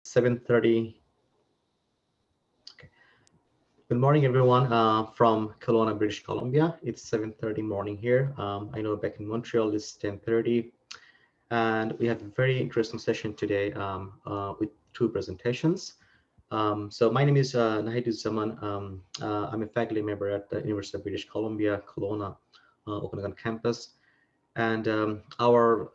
7:30. Okay. Good morning, everyone, from Kelowna, British Columbia. It's 7:30 morning here. I know back in Montreal it's 10:30, and we have a very interesting session today with two presentations. So my name is Nahid Zaman. I'm a faculty member at the University of British Columbia, Kelowna, Okanagan campus. And our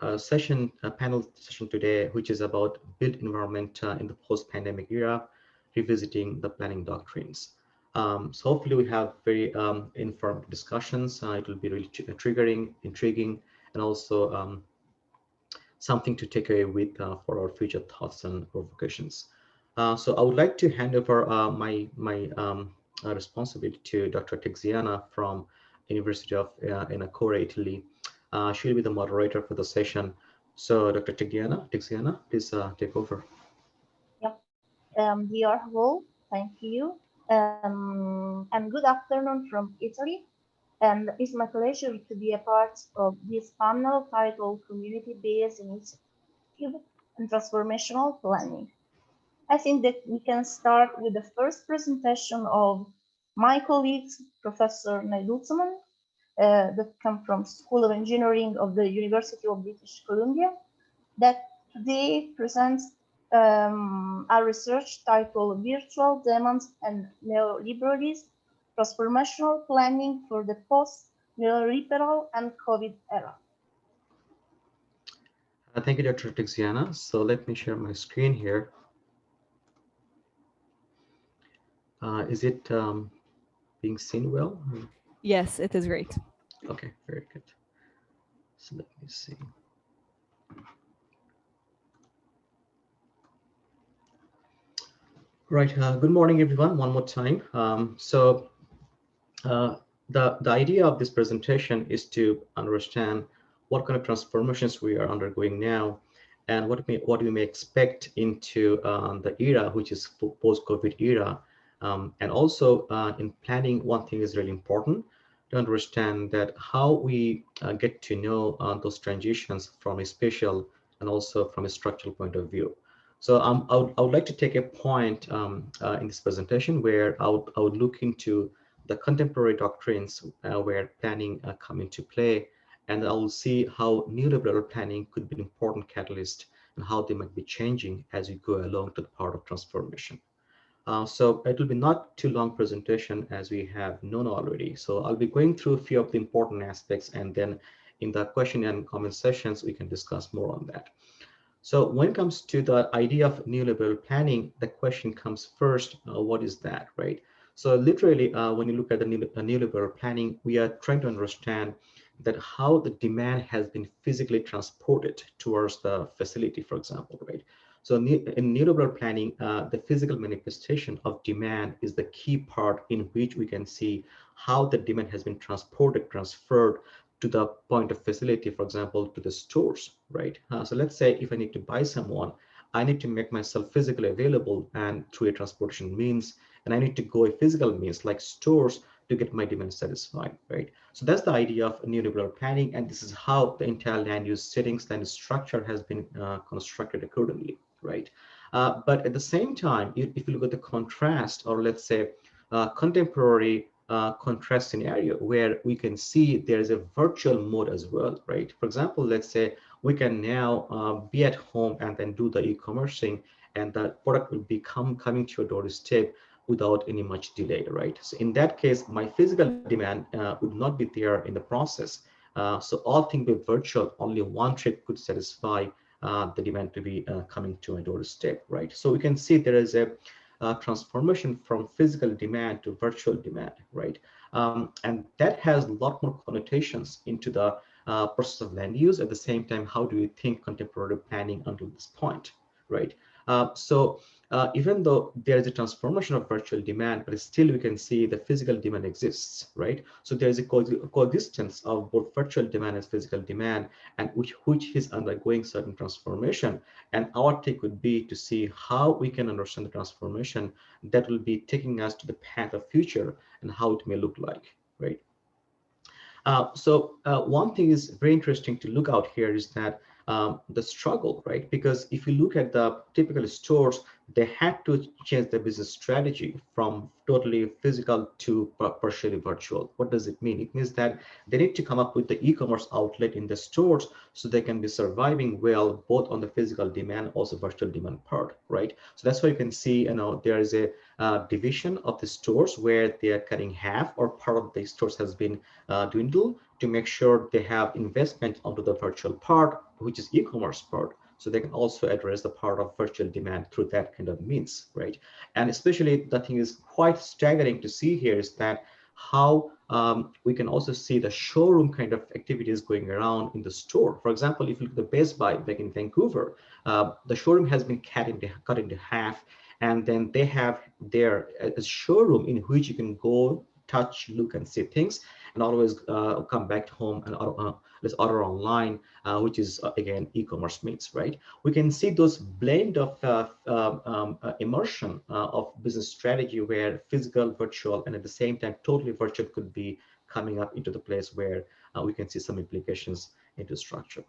panel session today, which is about built environment in the post-pandemic era, revisiting the planning doctrines. So hopefully we have very informed discussions. It will be really triggering, intriguing, and also something to take away with for our future thoughts and provocations. So I would like to hand over my responsibility to Dr. Tiziana from University of Enna, Italy. She'll be the moderator for the session. So Dr. Tiziana, please take over. Yep. Dear hello, thank you. And good afternoon from Italy. And it's my pleasure to be a part of this panel titled Community-Based Initiative and Transformational Planning. I think that we can start with the first presentation of my colleagues, Professor Naiduzaman, that come from School of Engineering of the University of British Columbia, that today presents a research titled Virtual Demands and Neoliberalism, Transformational Planning for the Post-Neoliberal and COVID Era. Thank you, Dr. Tiziana. So let me share my screen here. Is it being seen well? Yes, it is great. Okay, very good. So let me see. Right. Good morning, everyone. One more time. The idea of this presentation is to understand what kind of transformations we are undergoing now, and what we may expect into the era, which is post-COVID era. And also in planning, one thing is really important to understand that how we get to know those transitions from a spatial and also from a structural point of view. So I would like to take a point in this presentation where I would look into the contemporary doctrines where planning come into play, and I will see how neoliberal planning could be an important catalyst and how they might be changing as we go along to the part of transformation. So it will be not too long presentation as we have known already. So I'll be going through a few of the important aspects, and then in the question and comment sessions, we can discuss more on that. So when it comes to the idea of neoliberal planning, the question comes first, what is that, right? So literally, when you look at the neoliberal planning, we are trying to understand that how the demand has been physically transported towards the facility, for example, right? So in neoliberal planning, the physical manifestation of demand is the key part in which we can see how the demand has been transferred to the point of facility, for example, to the stores, right? So let's say if I need to buy someone, I need to make myself physically available and through a transportation means, and I need to go a physical means like stores to get my demand satisfied, right? So that's the idea of neoliberal planning, and this is how the entire land use settings, land use structure has been constructed accordingly, right? But at the same time, if you look at the contrast, or let's say contemporary contrast scenario where we can see there is a virtual mode as well, right? For example, let's say we can now be at home and then do the e-commercing, and the product will be coming to your doorstep without any much delay, right? So in that case, my physical demand would not be there in the process. So all things be virtual, only one trip could satisfy the demand to be coming to my doorstep, right? So we can see there is a transformation from physical demand to virtual demand, right? And that has a lot more connotations into the process of land use. At the same time, how do you think contemporary planning until this point, right? So even though there is a transformation of virtual demand, but still we can see the physical demand exists, right? So there is a coexistence of both virtual demand and physical demand, and which is undergoing certain transformation. And our take would be to see how we can understand the transformation that will be taking us to the path of future and how it may look like, right? So one thing is very interesting to look out here is that the struggle, right? Because if you look at the typical stores, they had to change their business strategy from totally physical to partially virtual. What does it mean? It means that they need to come up with the e-commerce outlet in the stores so they can be surviving well both on the physical demand, also virtual demand part, right? So that's why you can see, there is a division of the stores where they are cutting half or part of the stores has been dwindled to make sure they have investment onto the virtual part, which is e-commerce part. So they can also address the part of virtual demand through that kind of means, right? And especially the thing is quite staggering to see here is that how we can also see the showroom kind of activities going around in the store. For example, if you look at the Best Buy back in Vancouver, the showroom has been cut into half, and then they have their a showroom in which you can go, touch, look, and see things, and always come back home and let's order online, which is again e-commerce means, right? We can see those blend of immersion of business strategy where physical, virtual, and at the same time totally virtual could be coming up into the place where we can see some implications into structure.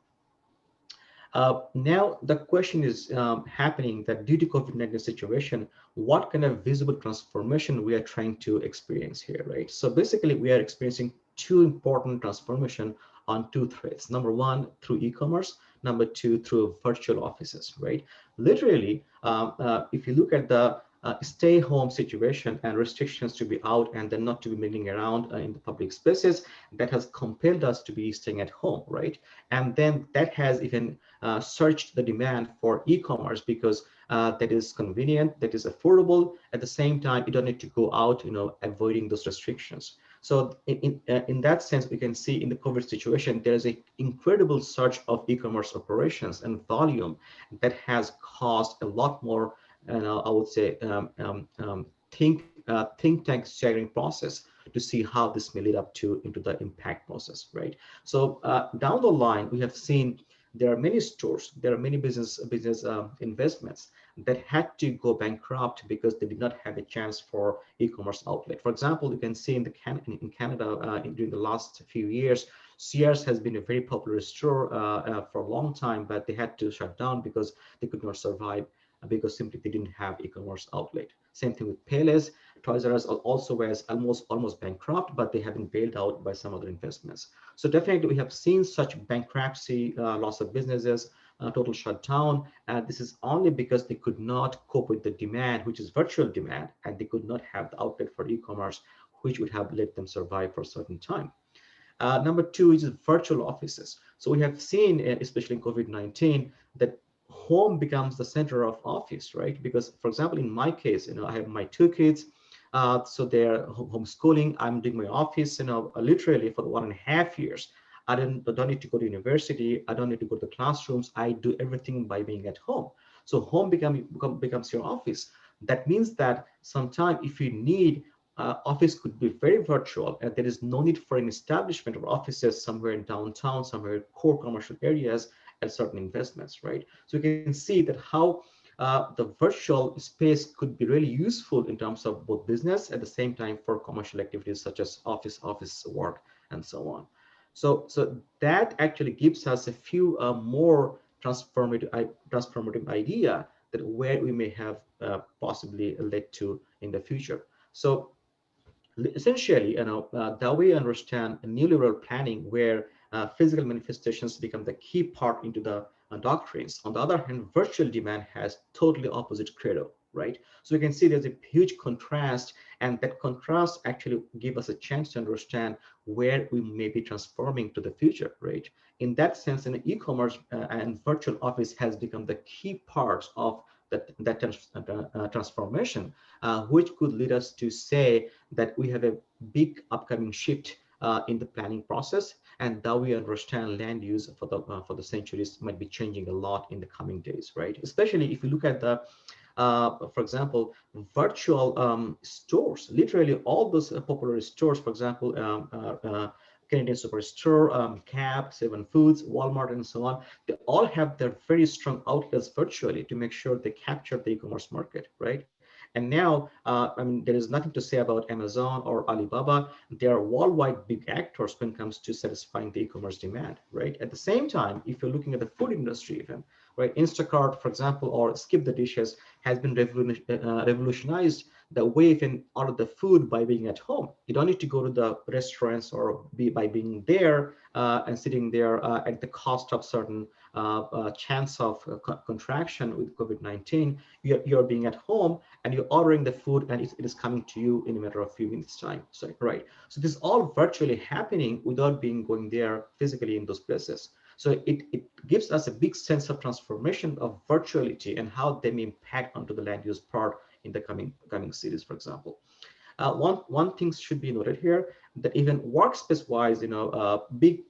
Now the question is happening that due to COVID-19 situation, what kind of visible transformation we are trying to experience here, right? So basically we are experiencing two important transformation on two threads. Number one, through e-commerce. Number two, through virtual offices, right? Literally, if you look at the stay home situation and restrictions to be out and then not to be milling around in the public spaces, that has compelled us to be staying at home, right? And then that has even surged the demand for e-commerce because that is convenient, that is affordable. At the same time, you don't need to go out, avoiding those restrictions. So in that sense, we can see in the COVID situation, there is an incredible surge of e-commerce operations and volume that has caused a lot more, I would say, think tank sharing process to see how this may lead up to into the impact process, right? So down the line, we have seen there are many stores, there are many business investments that had to go bankrupt because they did not have a chance for e-commerce outlet. For example, you can see in Canada during the last few years, Sears has been a very popular store for a long time, but they had to shut down because they could not survive because simply they didn't have e-commerce outlet. Same thing with Payless. Toys R Us also was almost bankrupt, but they have been bailed out by some other investments. So definitely we have seen such bankruptcy, loss of businesses, total shutdown. And this is only because they could not cope with the demand, which is virtual demand, and they could not have the outlet for e-commerce, which would have let them survive for a certain time. Number two is virtual offices. So we have seen, especially in COVID-19, that home becomes the center of office, right? Because, for example, in my case, I have my two kids, so they're homeschooling. I'm doing my office, literally for the 1.5 years. I don't need to go to university. I don't need to go to the classrooms. I do everything by being at home. So home becomes your office. That means that sometime if you need office could be very virtual, and there is no need for an establishment of offices somewhere in downtown, somewhere in core commercial areas, and certain investments, right? So you can see that how the virtual space could be really useful in terms of both business at the same time for commercial activities such as office work and so on. So that actually gives us a few more transformative idea that where we may have possibly led to in the future. So essentially, that we understand neoliberal planning where physical manifestations become the key part into the doctrines. On the other hand, virtual demand has totally opposite credo, right? So we can see there's a huge contrast, and that contrast actually give us a chance to understand where we may be transforming to the future, right? In that sense, an e-commerce and virtual office has become the key parts of that transformation, which could lead us to say that we have a big upcoming shift in the planning process, and that we understand land use for the centuries might be changing a lot in the coming days, right? Especially if you look at the for example, virtual stores, literally all those popular stores, for example, Canadian Superstore, CAP, Seven Foods, Walmart, and so on, they all have their very strong outlets virtually to make sure they capture the e-commerce market, right? And now, there is nothing to say about Amazon or Alibaba. They are worldwide big actors when it comes to satisfying the e-commerce demand, right? At the same time, if you're looking at the food industry, even right? Instacart, for example, or Skip the Dishes has been revolutionized the way you can order the food by being at home. You don't need to go to the restaurants or by being there and sitting there at the cost of certain chance of contraction with COVID-19. You're being at home and you're ordering the food and it is coming to you in a matter of a few minutes time. So, right. So this is all virtually happening without being going there physically in those places. So it gives us a big sense of transformation of virtuality and how they may impact onto the land use part in the coming cities, for example. One thing should be noted here that even workspace wise, big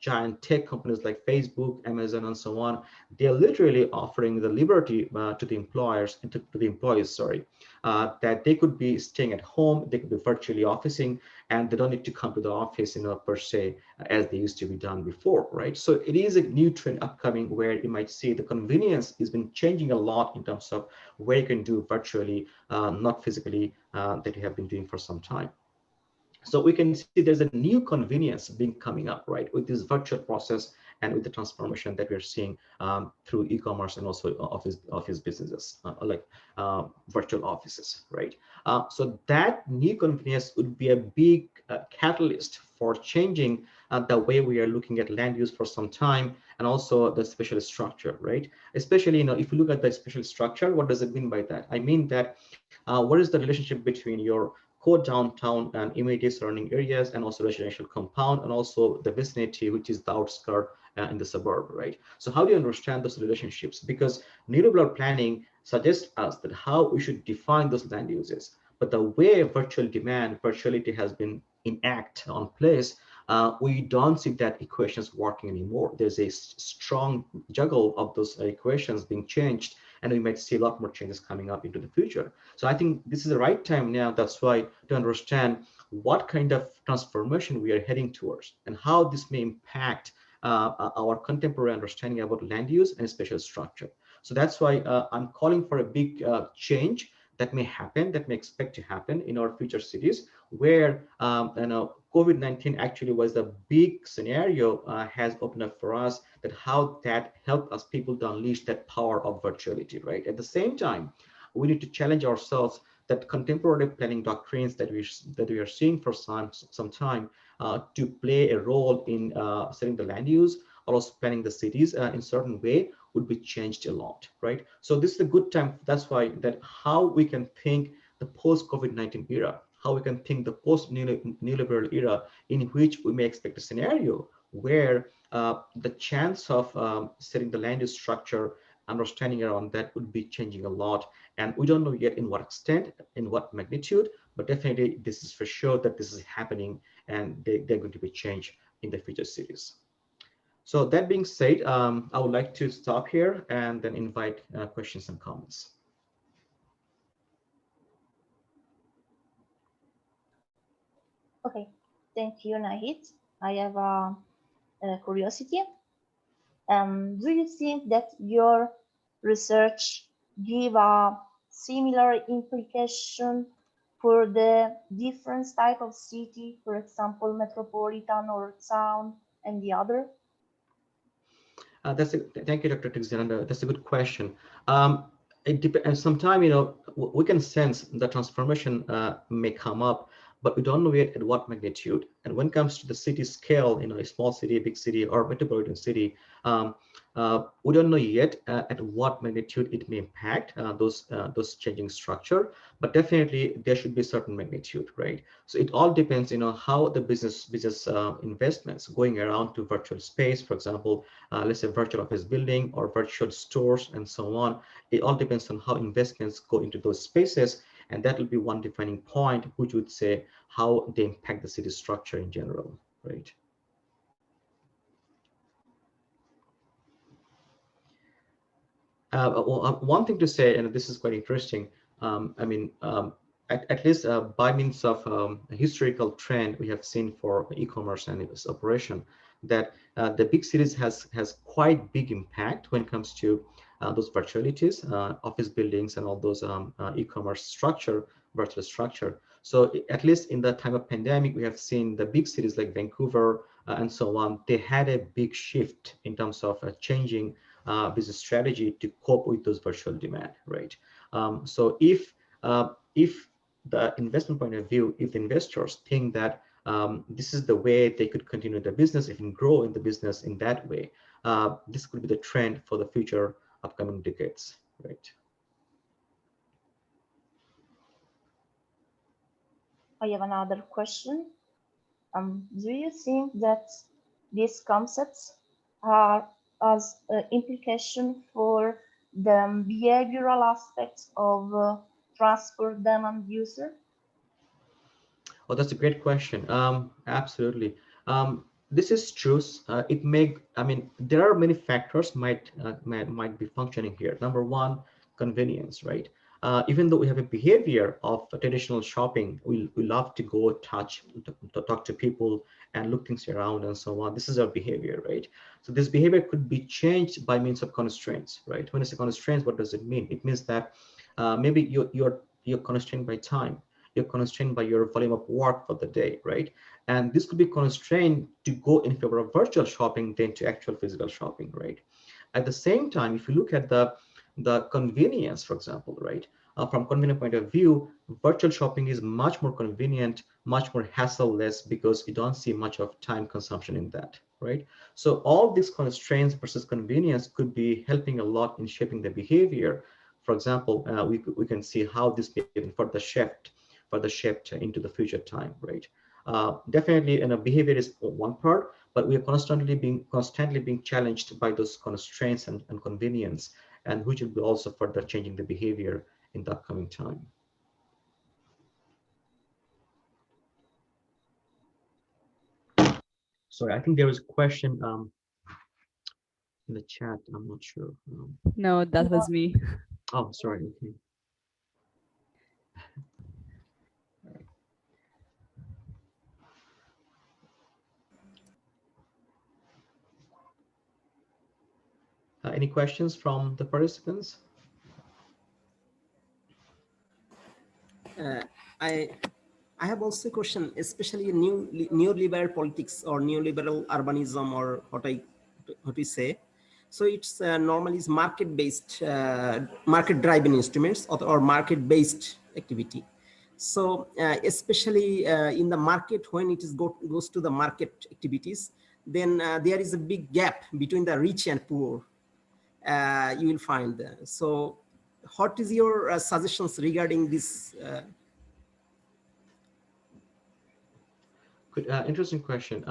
giant tech companies like Facebook, Amazon, and so on, they're literally offering the liberty to the employers, to the employees, sorry, that they could be staying at home, they could be virtually officing, and they don't need to come to the office, per se, as they used to be done before, right? So it is a new trend upcoming where you might see the convenience has been changing a lot in terms of where you can do virtually, not physically, that you have been doing for some time. So we can see there's a new convenience being coming up, right, with this virtual process and with the transformation that we're seeing through e-commerce and also office businesses, like virtual offices, right? So that new convenience would be a big catalyst for changing the way we are looking at land use for some time, and also the spatial structure, right? Especially, if you look at the spatial structure, what does it mean by that? I mean that what is the relationship between your core downtown and immediate surrounding areas, and also residential compound, and also the vicinity, which is the outskirt in the suburb, right? So how do you understand those relationships? Because neoliberal planning suggests us that how we should define those land uses, but the way virtual demand, virtuality has been enacted on place, we don't see that equations working anymore. There's a strong juggle of those equations being changed, and we might see a lot more changes coming up into the future. So I think this is the right time now, that's why, to understand what kind of transformation we are heading towards and how this may impact our contemporary understanding about land use and spatial structure. So that's why I'm calling for a big change that may happen, that may expect to happen in our future cities, where COVID-19 actually was a big scenario, has opened up for us, that how that helped us people to unleash that power of virtuality, right? At the same time, we need to challenge ourselves that contemporary planning doctrines that we are seeing for some time to play a role in setting the land use, or also planning the cities in certain way, would be changed a lot, right? So this is a good time. That's why that how we can think the post-COVID-19 era, how we can think the post-neoliberal era, in which we may expect a scenario where the chance of setting the land use structure, understanding around that, would be changing a lot. And we don't know yet in what extent, in what magnitude, but definitely this is for sure that this is happening, and they're going to be changed in the future cities. So that being said, I would like to stop here and then invite questions and comments. Okay, thank you, Nahid. I have a curiosity. Do you think that your research give a similar implication for the different type of city, for example, metropolitan or town and the other? Thank you, Dr. Tiziana. That's a good question. It depends. Sometimes, we can sense the transformation may come up, but we don't know yet at what magnitude. And when it comes to the city scale, a small city, a big city, or metropolitan city, we don't know yet at what magnitude it may impact those changing structure. But definitely there should be certain magnitude, right? So it all depends, how the business investments going around to virtual space, for example, let's say virtual office building or virtual stores and so on. It all depends on how investments go into those spaces, and that will be one defining point, which would say how they impact the city structure in general, right? One thing to say, and this is quite interesting, at least by means of a historical trend we have seen for e-commerce and its operation, that the big cities has quite big impact when it comes to those virtualities, office buildings, and all those e-commerce structure, virtual structure. So at least in the time of pandemic, we have seen the big cities like Vancouver and so on. They had a big shift in terms of changing business strategy to cope with those virtual demand, right? So if the investment point of view, if the investors think that this is the way they could continue the business, even grow in the business in that way, this could be the trend for the future upcoming decades, right? I have another question. Do you think that these concepts are as implication for the behavioral aspects of transport demand user? Oh, that's a great question. Absolutely. This is true. I mean, there are many factors might be functioning here. Number one, convenience, right? Even though we have a behavior of traditional shopping, we love to go to talk to people and look things around and so on. This is our behavior, right? So this behavior could be changed by means of constraints, right? When I say constraints, what does it mean? It means that maybe you're constrained by time, you're constrained by your volume of work for the day, right? And this could be constrained to go in favor of virtual shopping than to actual physical shopping, right? At the same time, if you look at the convenience, for example, right? From convenient point of view, virtual shopping is much more convenient, much more hassle-less because you don't see much of time consumption in that, right? So all these constraints versus convenience could be helping a lot in shaping the behavior. For example, we can see how this may even further shift into the future time, right? Definitely, behavior is one part, but we are constantly being challenged by those constraints and convenience, and which will be also further changing the behavior in the upcoming time. Sorry, I think there was a question in the chat. I'm not sure. No, that was me. Oh, sorry. Okay. Any questions from the participants? I have also a question, especially neoliberal politics or neoliberal urbanism, or what we say. So it's normally is market-based, market-driven instruments or market-based activity. So especially in the market, when it is goes to the market activities, then there is a big gap between the rich and poor. You will find. So what is your suggestions regarding this? Good, interesting question.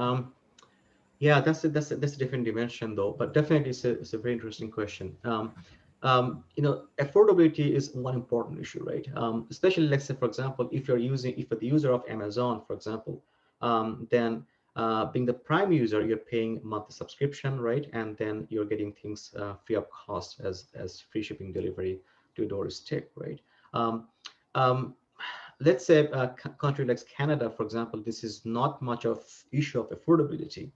Yeah, that's a different dimension though, but definitely it's a very interesting question. Affordability is one important issue, right? Especially, let's say, for example, if you're the user of Amazon, for example, then being the prime user, you're paying monthly subscription, right? And then you're getting things free of cost as free shipping delivery to your doorstep, right? Um, let's say a country like Canada, for example, this is not much of issue of affordability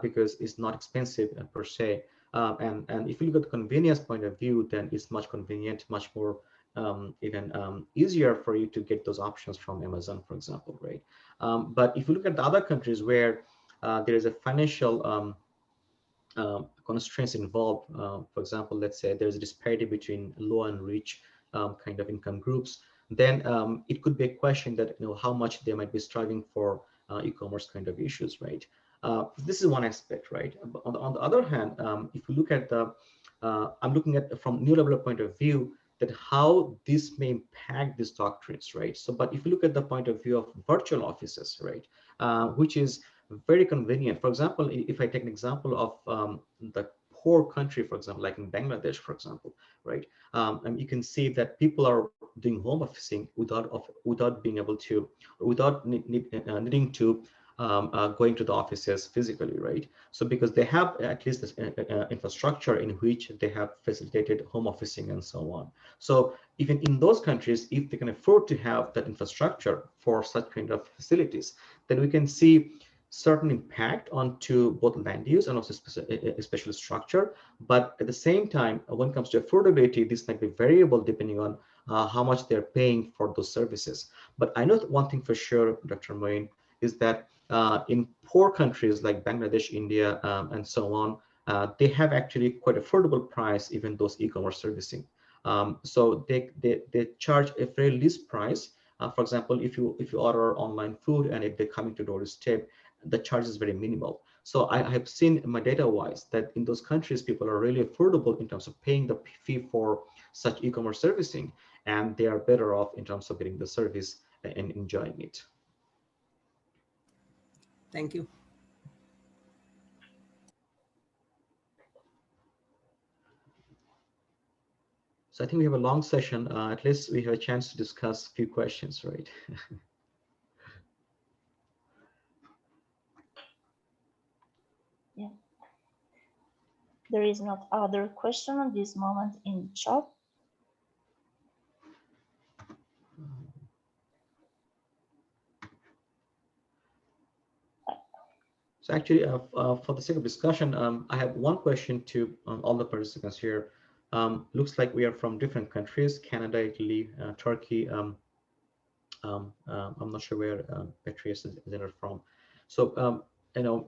because it's not expensive per se. And if you look at the convenience point of view, then it's much convenient, much more even easier for you to get those options from Amazon, for example, right? But if you look at the other countries where there is a financial constraints involved, for example, let's say there's a disparity between low and rich kind of income groups, then it could be a question that how much they might be striving for e-commerce kind of issues, right? This is one aspect, right? On the other hand, if you look at I'm looking at from neoliberal point of view, that how this may impact these doctrines, right? So, but if you look at the point of view of virtual offices, right, which is very convenient. For example, if I take an example of the poor country, for example, like in Bangladesh, for example, right? And you can see that people are doing home officing without being able to, without needing to going to the offices physically, right? So because they have at least this infrastructure in which they have facilitated home officing and so on. So even in those countries, if they can afford to have that infrastructure for such kind of facilities, then we can see certain impact onto both land use and also spatial structure. But at the same time, when it comes to affordability, this might be variable depending on how much they're paying for those services. But I know one thing for sure, Dr. Moin, is that in poor countries like Bangladesh, India, and so on, they have actually quite affordable price, even those e-commerce servicing. So they charge a very least price. For example, if you order online food and if they come into doorstep, the charge is very minimal. So I have seen my data wise that in those countries, people are really affordable in terms of paying the fee for such e-commerce servicing, and they are better off in terms of getting the service and enjoying it. Thank you. So I think we have a long session. At least we have a chance to discuss a few questions, right? Yeah. There is not other question at this moment in the chat. So actually, for the sake of discussion, I have one question to all the participants here. Looks like we are from different countries: Canada, Italy, Turkey. I'm not sure where Patrice is from. So you know,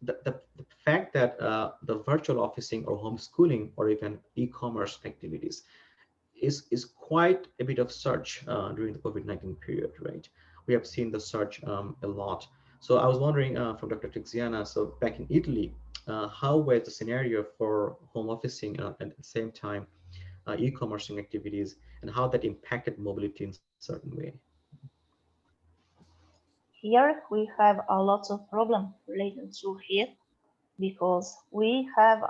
the fact that the virtual officing or homeschooling or even e-commerce activities is quite a bit of surge during the COVID-19 period, right? We have seen the surge a lot. So I was wondering from Dr. Tiziana, so back in Italy, how was the scenario for home officing at the same time e-commerce activities, and how that impacted mobility in a certain way? Here we have a lot of problems related to it because we have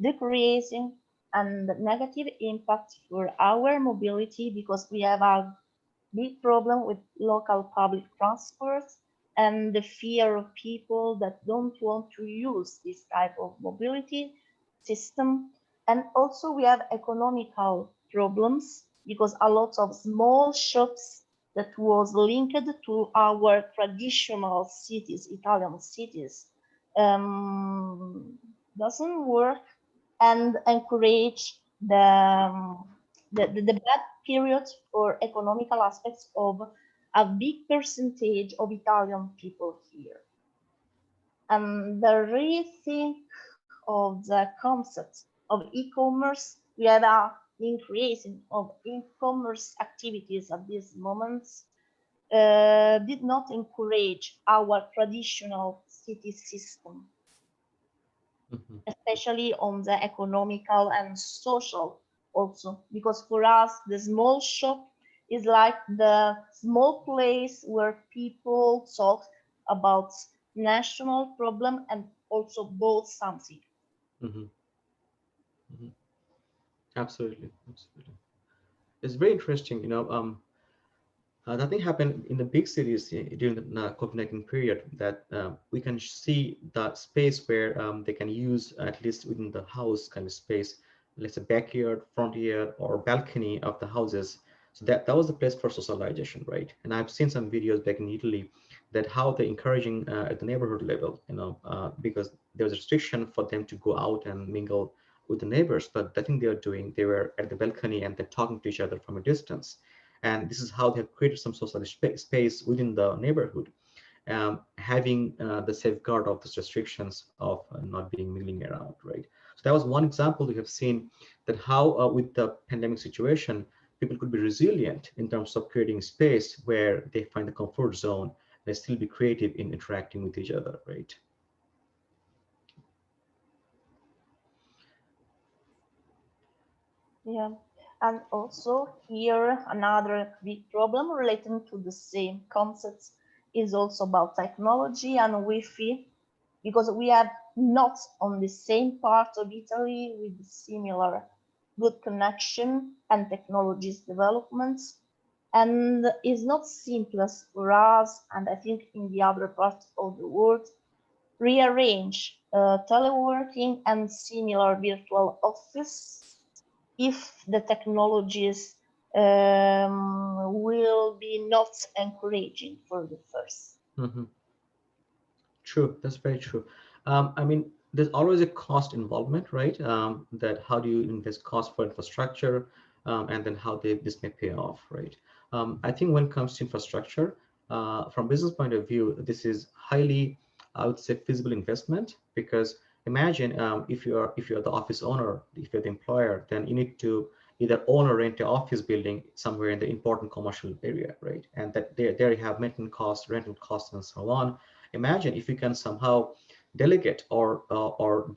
decreasing and negative impact for our mobility because we have a big problem with local public transport and the fear of people that don't want to use this type of mobility system. And also we have economical problems because a lot of small shops that was linked to our traditional cities, Italian cities, doesn't work and encourage the bad period for economical aspects of a big percentage of Italian people here. And the rethink of the concept of e-commerce, we have an increase of e-commerce activities at this moment, did not encourage our traditional city system, especially on the economical and social also, because for us the small shop is like the small place where people talk about national problem and also bought something. Absolutely, absolutely. It's very interesting, you know. Nothing happened in the big cities during the COVID-19 period that we can see the space where they can use, at least within the house kind of space, let's say backyard, front yard, or balcony of the houses. So that was the place for socialization, right? And I've seen some videos back in Italy that how they're encouraging at the neighborhood level, you know, because there was a restriction for them to go out and mingle with the neighbors. But the thing they are doing, they were at the balcony and they're talking to each other from a distance. And this is how they have created some social space within the neighborhood, having the safeguard of these restrictions of not being mingling around, right? So that was one example we have seen that how with the pandemic situation, people could be resilient in terms of creating space where they find the comfort zone and still be creative in interacting with each other, right? Yeah. And also here, another big problem relating to the same concepts is also about technology and Wi-Fi, because we have not on the same part of Italy with similar good connection and technologies developments. And it's not simplest for us, and I think in the other part of the world, rearrange teleworking and similar virtual office if the technologies will be not encouraging for the first. True, that's very true. I mean, there's always a cost involvement, right? That how do you invest cost for infrastructure, and then how this may pay off, right? I think when it comes to infrastructure, from business point of view, this is highly, I would say, feasible investment because Imagine if you're the office owner, if you're the employer, then you need to either own or rent an office building somewhere in the important commercial area, right? And that there you have maintenance costs, rental costs, and so on. Imagine if you can somehow delegate or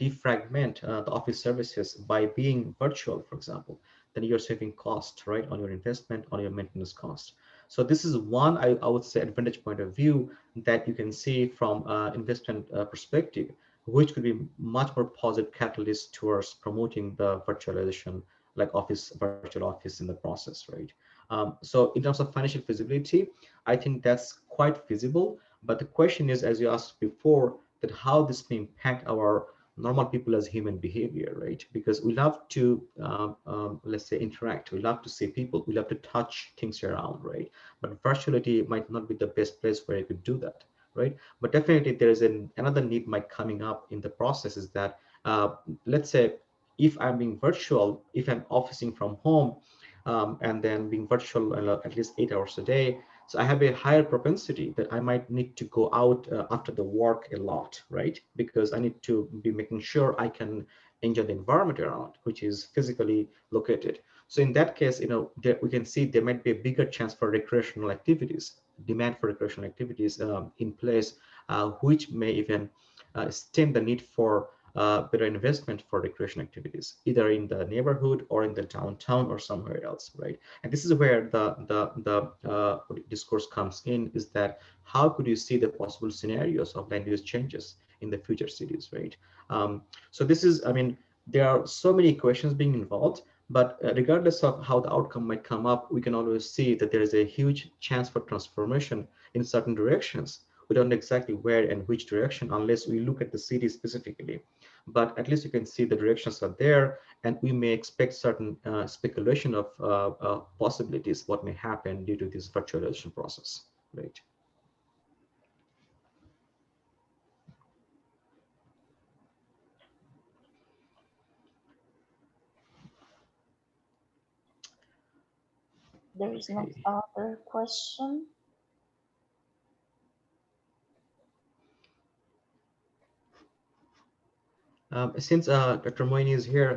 defragment the office services by being virtual, for example, then you're saving cost, right, on your investment, on your maintenance cost. So this is one, I would say, advantage point of view that you can see from investment perspective, which could be much more positive catalyst towards promoting the virtualization, like virtual office in the process, right? So in terms of financial feasibility, I think that's quite feasible. But the question is, as you asked before, that how this may impact our normal people as human behavior, right? Because we love to, let's say, interact. We love to see people. We love to touch things around, right? But virtuality might not be the best place where you could do that, right? But definitely there is another need might coming up in the process is that, let's say, if I'm being virtual, if I'm officing from home, and then being virtual at least 8 hours a day, so I have a higher propensity that I might need to go out after the work a lot, right? Because I need to be making sure I can enjoy the environment around, which is physically located. So in that case, we can see there might be a bigger chance for recreational activities, demand for recreational activities in place, which may even stem the need for better investment for recreation activities, either in the neighborhood or in the downtown or somewhere else, right? And this is where the discourse comes in, is that how could you see the possible scenarios of land use changes in the future cities, right? So this is, I mean, there are so many questions being involved, but regardless of how the outcome might come up, we can always see that there is a huge chance for transformation in certain directions. We don't know exactly where and which direction unless we look at the city specifically, but at least you can see the directions are there, and we may expect certain speculation of possibilities what may happen due to this virtualization process, right? There is no other question. Since Dr. Moin is here,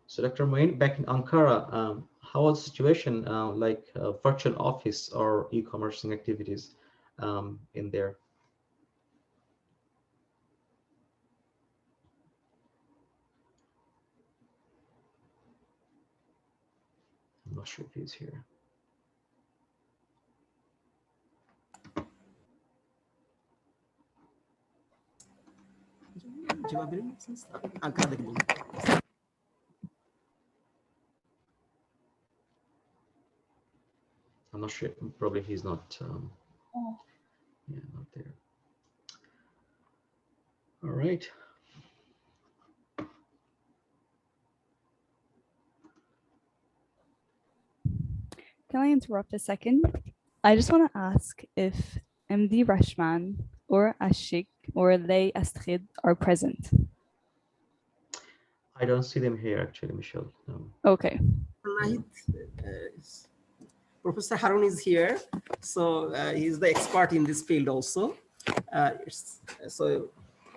so Dr. Moin, back in Ankara, how was the situation like virtual office or e-commerce activities in there? I'm not sure if he's here. I'm not sure. Probably he's not. Yeah, not there. All right. Can I interrupt a second? I just want to ask if MD Rashman or Ashik or Lay Astrid are present. I don't see them here actually, Michelle. No. Okay. Professor Harun is here, so he's the expert in this field also. So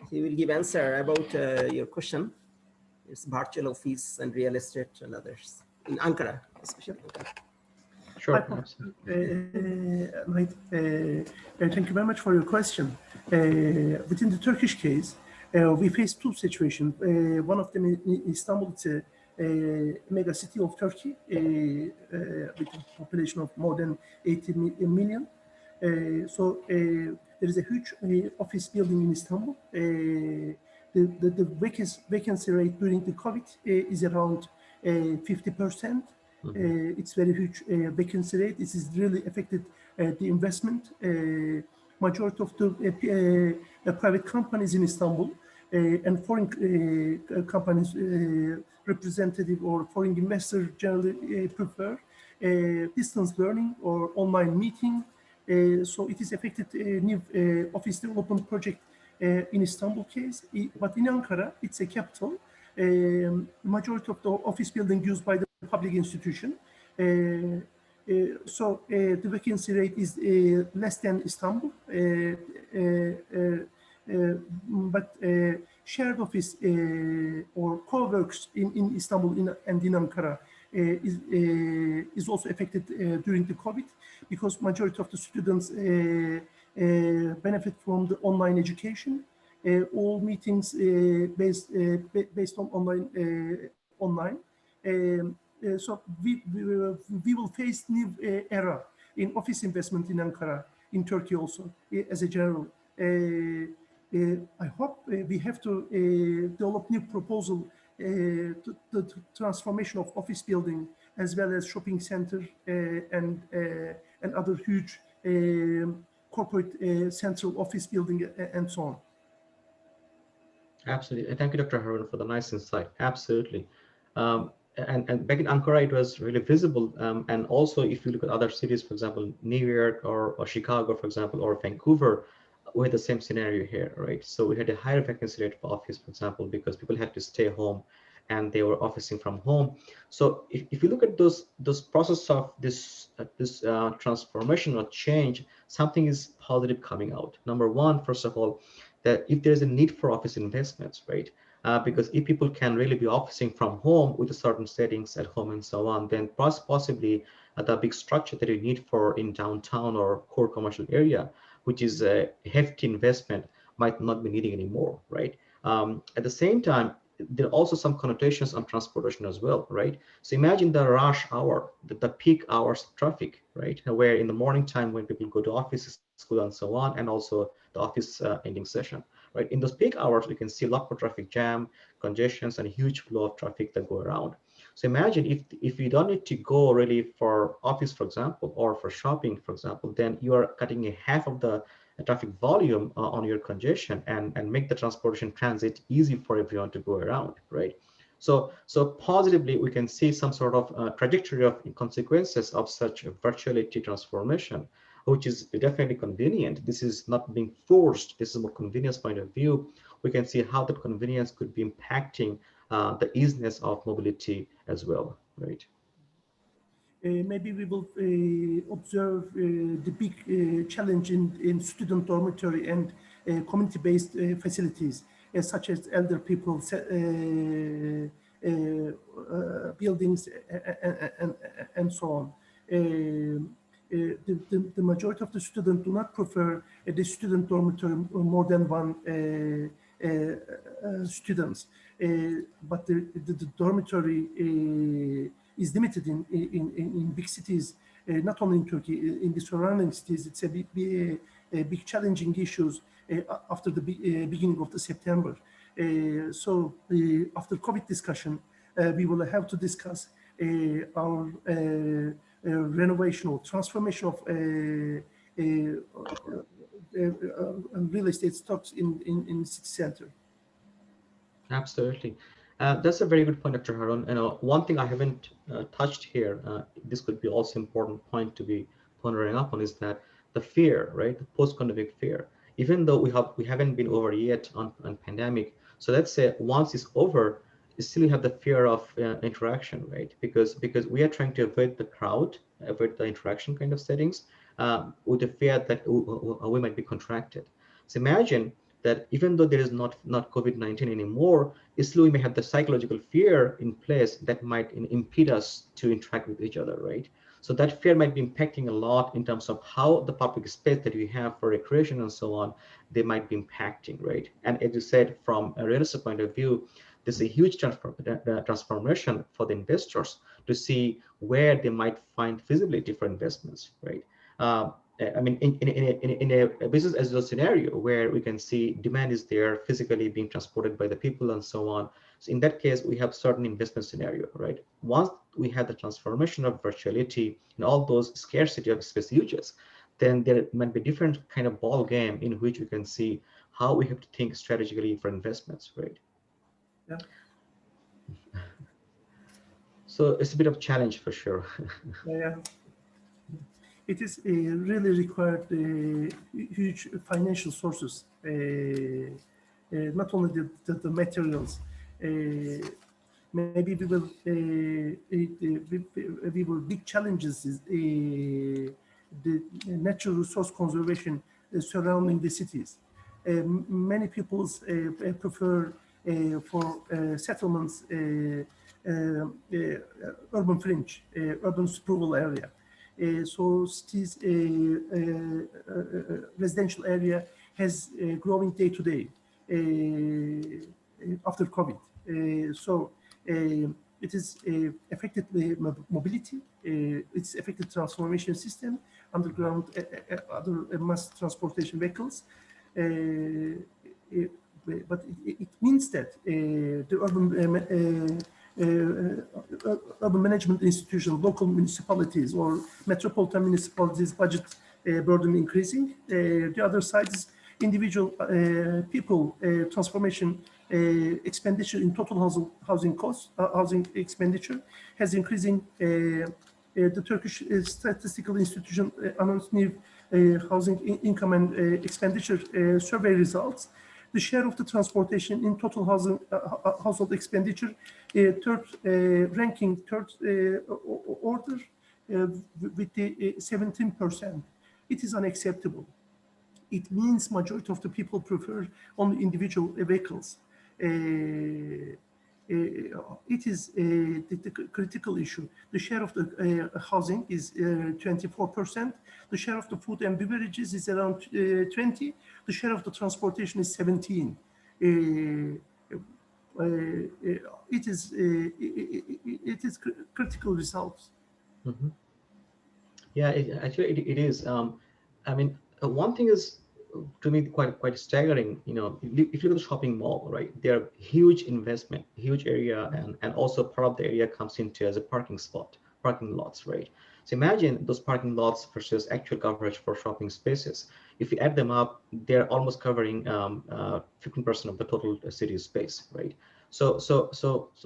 he will give answer about your question. It's virtual office and real estate and others in Ankara, especially Ankara. Sure. Thank you very much for your question. Within the Turkish case, we face two situations. One of them in Istanbul, it's a mega city of Turkey with a population of more than 80 million. So there is a huge office building in Istanbul. The vacancy rate during the COVID is around 50%. It's very huge vacancy rate. This has really affected the investment. Majority of the private companies in Istanbul and foreign companies representative or foreign investors generally prefer distance learning or online meeting. So it is affected new office development project in Istanbul case, but in Ankara, it's a capital. Majority of the office building used by the public institution. So the vacancy rate is less than Istanbul. but shared office or co-works in Istanbul and in Ankara is also affected during the COVID, because majority of the students benefit from the online education. All meetings based on online. So we will face new era in office investment in Ankara, in Turkey also, as a general. I hope we have to develop new proposal to the transformation of office building, as well as shopping center and other huge corporate central office building and so on. Absolutely. And thank you, Dr. Harun, for the nice insight. Absolutely. And back in Ankara, it was really visible. And also, if you look at other cities, for example, New York or Chicago, for example, or Vancouver, we had the same scenario here, right? So we had a higher vacancy rate for office, for example, because people had to stay home and they were officing from home. So if you look at those process of this transformational change, something is positive coming out. Number one, first of all, that if there's a need for office investments, right? Because if people can really be officing from home with certain settings at home and so on, then possibly the big structure that you need for in downtown or core commercial area, which is a hefty investment, might not be needing anymore, right? At the same time, there are also some connotations on transportation as well, right? So imagine the rush hour, the peak hours of traffic, right? Where in the morning time when people go to offices, school and so on, and also the office ending session, right? In those peak hours, we can see a lot more traffic jam, congestions, and a huge flow of traffic that go around. So imagine if you don't need to go really for office, for example, or for shopping, for example, then you are cutting a half of the traffic volume on your congestion and make the transportation transit easy for everyone to go around, right? So positively, we can see some sort of trajectory of consequences of such a virtuality transformation, which is definitely convenient. This is not being forced. This is a convenience point of view. We can see how that convenience could be impacting the easiness of mobility as well, right? Maybe we will observe the big challenge in student dormitory and community-based facilities, such as elder people, buildings, and so on. The majority of the students do not prefer the student dormitory more than one students, but the dormitory is limited in big cities, not only in Turkey, in the surrounding cities. It's a big challenging issues after the beginning of the September. So after COVID discussion, we will have to discuss our renovation or transformation of real estate stocks in city center. Absolutely. That's a very good point, Dr. Harun. One thing I haven't touched here, this could be also important point to be pondering upon, is that the fear, right? The post-pandemic fear. Even though we haven't been over yet on pandemic, so let's say once it's over, you still have the fear of interaction, right? Because we are trying to avoid the crowd, avoid the interaction kind of settings, with the fear that we might be contracted. So imagine that even though there is not COVID-19 anymore, still we may have the psychological fear in place that might impede us to interact with each other, right? So that fear might be impacting a lot in terms of how the public space that we have for recreation and so on, they might be impacting, right? And as you said, from a real estate point of view, there's a huge transformation for the investors to see where they might find feasibility for investments, right? I mean, in a business as usual scenario where we can see demand is there physically being transported by the people and so on. So in that case, we have certain investment scenario, right? Once we have the transformation of virtuality and all those scarcity of space uses, then there might be different kind of ball game in which we can see how we have to think strategically for investments, right? Yeah. So it's a bit of a challenge for sure. Yeah. It is really required huge financial sources, not only the materials. Maybe we will big challenges is the natural resource conservation surrounding the cities. Many people prefer for settlements urban fringe, urban sprawl area. So cities residential area has growing day to day after COVID. So it is affected mobility, it's affected transformation system, underground, other mass transportation vehicles. But it means that the urban management institutions, local municipalities or metropolitan municipalities budget burden increasing. The other side is individual people transformation expenditure in total housing costs, housing expenditure has increasing. The Turkish Statistical Institution announced new housing income and expenditure survey results. The share of the transportation in total housing household expenditure, third ranking, third order with the 17%. It is unacceptable. It means majority of the people prefer only individual vehicles. It is the critical issue. The share of the housing is 24%. The share of the food and beverages is around 20. The share of the transportation is 17. It is critical results. Mm-hmm. Yeah, actually it is. I mean, one thing is to me quite staggering. You know, if you look at the shopping mall, right? They're huge investment, huge area, and also part of the area comes into as a parking spot, parking lots, right? So imagine those parking lots versus actual coverage for shopping spaces. If you add them up, they're almost covering 15% of the total city space, right? So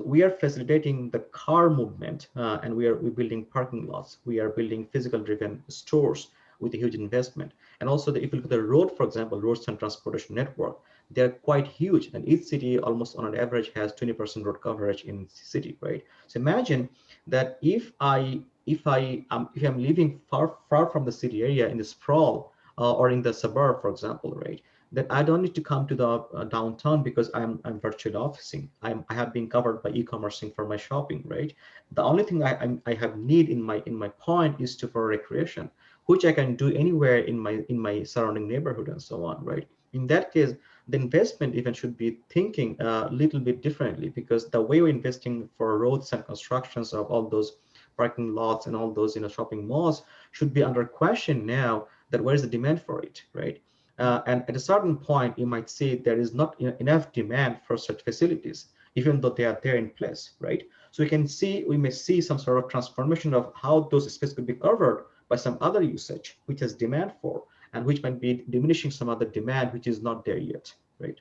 we are facilitating the car movement, and we're building parking lots. We are building physical driven stores with a huge investment. And also if you look at the road, for example, roads and transportation network, they're quite huge. And each city almost on an average has 20% road coverage in city, right? So imagine that if I'm living far from the city area in the sprawl or in the suburb, for example, right? That I don't need to come to the downtown because I'm virtually officing. I have been covered by e-commercing for my shopping, right? The only thing I have need in my point is for recreation, which I can do anywhere in my surrounding neighborhood and so on, right? In that case, the investment even should be thinking a little bit differently, because the way we're investing for roads and constructions of all those parking lots and all those shopping malls should be under question now. That where is the demand for it, right? And at a certain point, you might see there is not enough demand for such facilities, even though they are there in place, right? So we may see some sort of transformation of how those spaces could be covered by some other usage, which has demand for, and which might be diminishing some other demand, which is not there yet, right?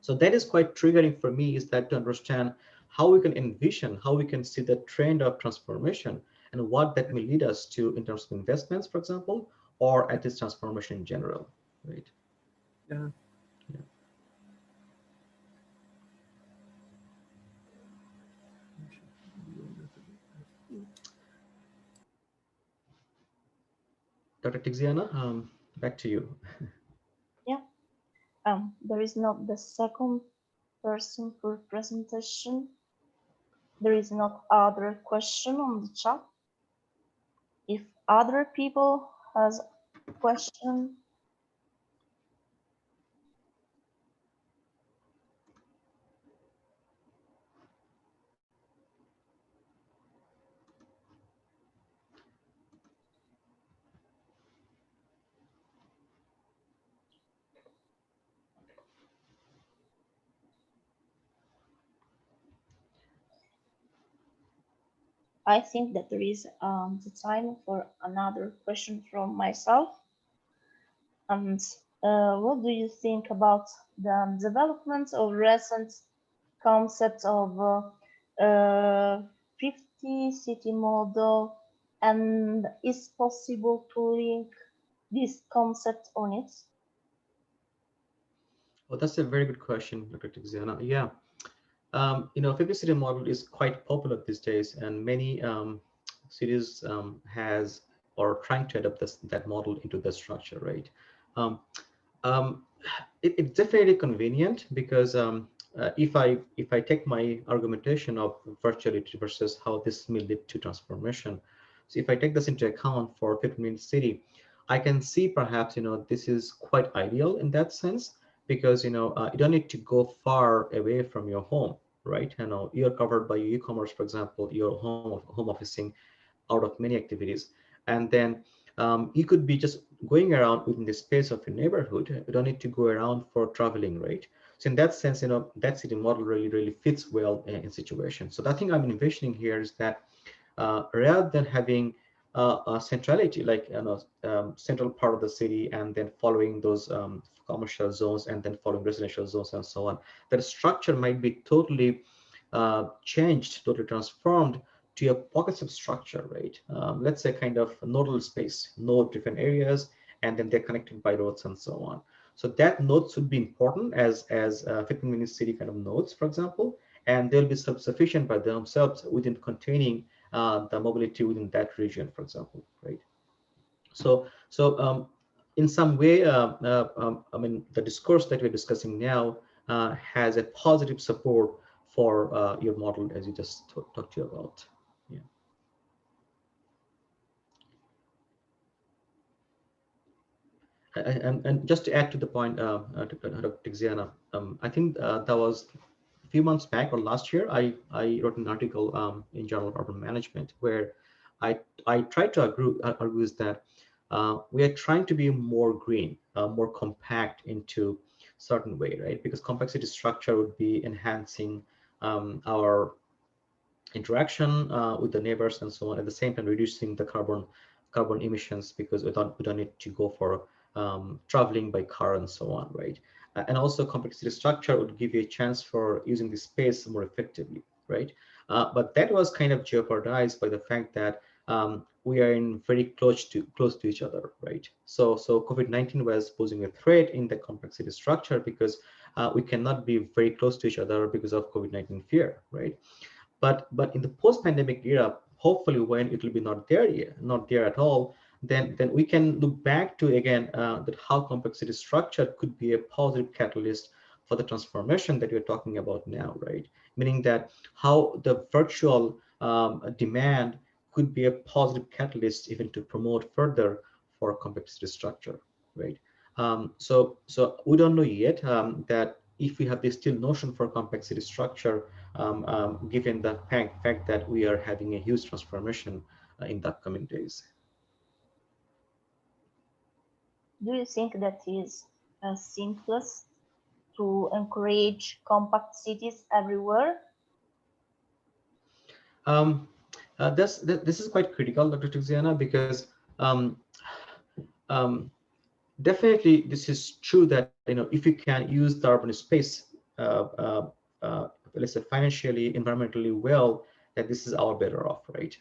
So that is quite triggering for me, is that to understand how we can envision, how we can see the trend of transformation and what that may lead us to in terms of investments, for example, or at this transformation in general, right? Yeah. Yeah. Dr. Tiziana, back to you. Yeah. There is not the second person for presentation. There is not other question on the chat. If other people has question, I think that there is the time for another question from myself. And what do you think about the development of recent concept of 50 city model, and is possible to link this concept on it? Well, that's a very good question, Dr. Tiziana. Yeah. 50 city model is quite popular these days, and many cities has or trying to adopt that model into the structure, right? Um, it's definitely convenient because if I take my argumentation of virtuality versus how this may lead to transformation, so if I take this into account for 15-minute city, I can see perhaps this is quite ideal in that sense because you don't need to go far away from your home, right? You're covered by e-commerce, for example, your home officing out of many activities, and then you could be just going around within the space of your neighborhood. You don't need to go around for traveling, right? So in that sense, that city model really fits well in situations. So the thing I'm envisioning here is that rather than having a centrality, like central part of the city, and then following those commercial zones, and then following residential zones, and so on, that structure might be totally changed, totally transformed to a pockets of structure, right? Let's say kind of nodal space, node different areas, and then they're connected by roads and so on. So that nodes would be important as 15-minute city kind of nodes, for example, and they'll be self-sufficient by themselves within containing the mobility within that region, for example, right? So in some way, I mean, the discourse that we're discussing now has a positive support for your model, as you just talked to you about. Yeah. And just to add to the point, Dr. Tiziana, I think that was a few months back or last year, I wrote an article in Journal of Urban Management where I tried to argue is that we are trying to be more green, more compact into certain way, right? Because complexity structure would be enhancing our interaction with the neighbors and so on, at the same time reducing the carbon emissions because we don't need to go for traveling by car and so on, right? And also complexity structure would give you a chance for using the space more effectively, right? But that was kind of jeopardized by the fact that we are in very close to each other, right? So COVID-19 was posing a threat in the complexity structure because we cannot be very close to each other because of COVID-19 fear, right? But in the post-pandemic era, hopefully when it will be not there at all, then we can look back to again that how complexity structure could be a positive catalyst for the transformation that we're talking about now, right? Meaning that how the virtual demand could be a positive catalyst even to promote further for complexity structure, right? So we don't know yet that if we have this still notion for complexity structure, given the fact that we are having a huge transformation in the upcoming days. Do you think that is simplest to encourage compact cities everywhere? Um, this is quite critical, Dr. Tiziana, because um, um, definitely this is true that if you can use the urban space, uh, uh, let's say financially, environmentally well, that this is our better off, right?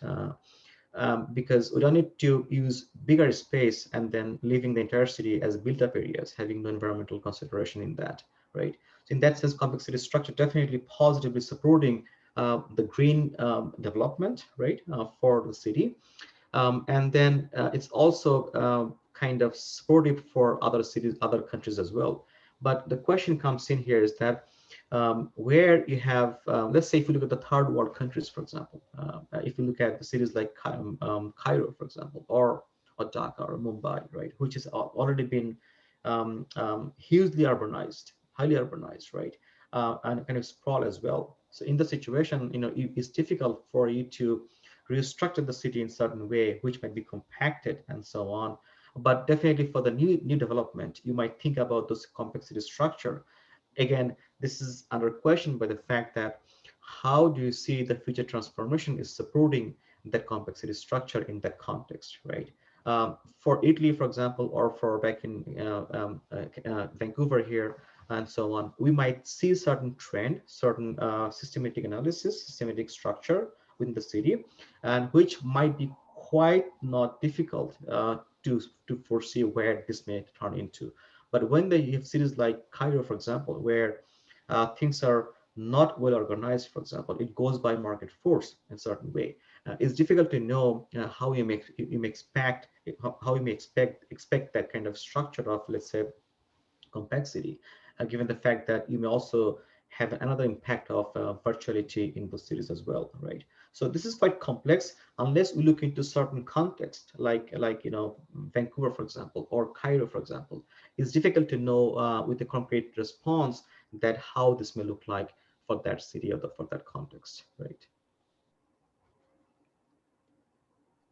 Because we don't need to use bigger space and then leaving the entire city as built-up areas, having no environmental consideration in that, right? So in that sense, complexity structure definitely positively supporting the green development, right, for the city. And then it's also kind of supportive for other cities, other countries as well. But the question comes in here is that where you have, let's say if you look at the third world countries, for example, if you look at the cities like Cairo, for example, or Dhaka or Mumbai, right, which has already been hugely urbanized, highly urbanized, right, and kind of sprawl as well. So in the situation, it's difficult for you to restructure the city in certain way, which might be compacted and so on. But definitely for the new development, you might think about this complexity structure. Again, this is under question by the fact that how do you see the future transformation is supporting that complexity structure in that context, right? For Italy, for example, or for back in Vancouver here, and so on, we might see certain trend, certain systematic analysis, systematic structure within the city, and which might be quite not difficult to foresee where this may turn into. But when you have cities like Cairo, for example, where things are not well organized, for example, it goes by market force in a certain way. It's difficult to know how you may expect that kind of structure of, let's say, complexity, given the fact that you may also have another impact of virtuality in those cities as well, right? So this is quite complex unless we look into certain context, like Vancouver, for example, or Cairo, for example. It's difficult to know with a concrete response that how this may look like for that city or for that context, right?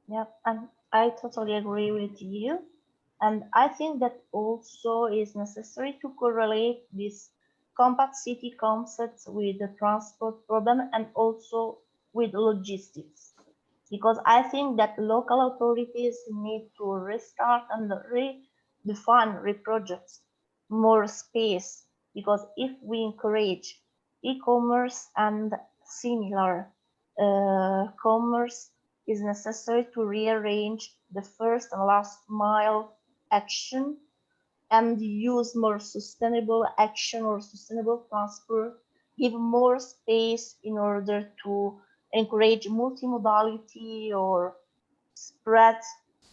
Yeah, and I totally agree with you. And I think that also is necessary to correlate this compact city concept with the transport problem and also with logistics. Because I think that local authorities need to restart and redefine, reproject more space. Because if we encourage e-commerce and similar commerce, is necessary to rearrange the first and last mile action and use more sustainable action or sustainable transport, give more space in order to encourage multimodality or spread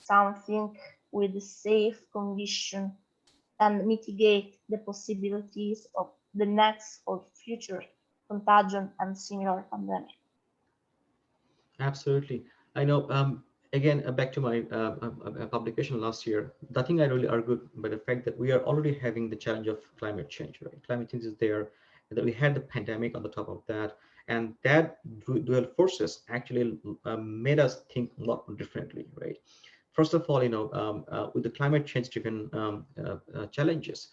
something with a safe condition and mitigate the possibilities of the next or future contagion and similar pandemic. Absolutely. I know, again, back to my publication last year, the thing I really argued by the fact that we are already having the challenge of climate change, right? Climate change is there, and that we had the pandemic on the top of that, and that dual forces actually made us think a lot differently, right? First of all, with the climate change driven challenges,